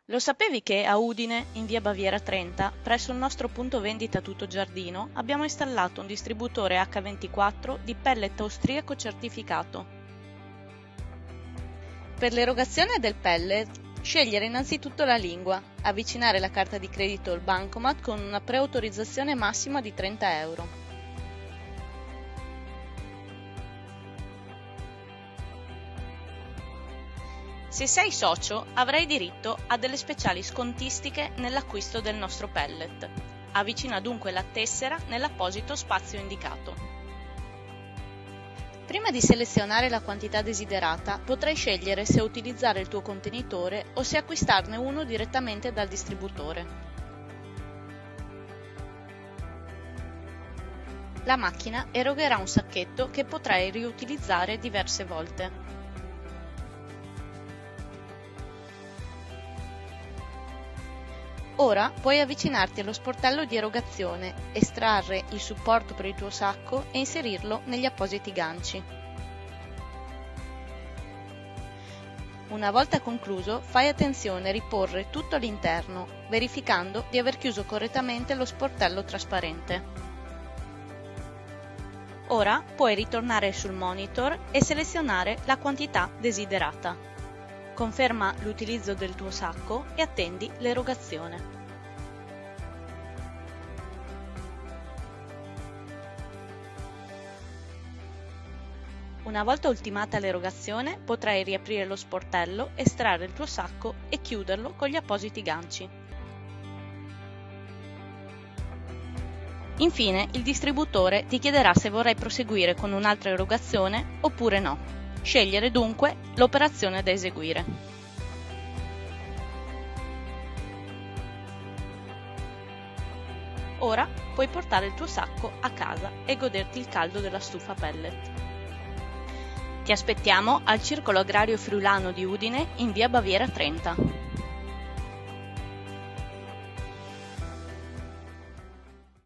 Lo sapevi che a Udine, in via Baviera 30, presso il nostro punto vendita Tutto Giardino, abbiamo installato un distributore H24 di pellet austriaco certificato? Per l'erogazione del pellet, scegliere innanzitutto la lingua, avvicinare la carta di credito o il bancomat con una preautorizzazione massima di 30 euro. Se sei socio, avrai diritto a delle speciali scontistiche nell'acquisto del nostro pellet. Avvicina dunque la tessera nell'apposito spazio indicato. Prima di selezionare la quantità desiderata, potrai scegliere se utilizzare il tuo contenitore o se acquistarne uno direttamente dal distributore. La macchina erogherà un sacchetto che potrai riutilizzare diverse volte. Ora puoi avvicinarti allo sportello di erogazione, estrarre il supporto per il tuo sacco e inserirlo negli appositi ganci. Una volta concluso, fai attenzione a riporre tutto all'interno, verificando di aver chiuso correttamente lo sportello trasparente. Ora puoi ritornare sul monitor e selezionare la quantità desiderata. Conferma l'utilizzo del tuo sacco e attendi l'erogazione. Una volta ultimata l'erogazione, potrai riaprire lo sportello, estrarre il tuo sacco e chiuderlo con gli appositi ganci. Infine, il distributore ti chiederà se vorrai proseguire con un'altra erogazione oppure no. Scegliere dunque l'operazione da eseguire. Ora puoi portare il tuo sacco a casa e goderti il caldo della stufa pellet. Ti aspettiamo al Circolo Agrario Friulano di Udine in via Baviera 30.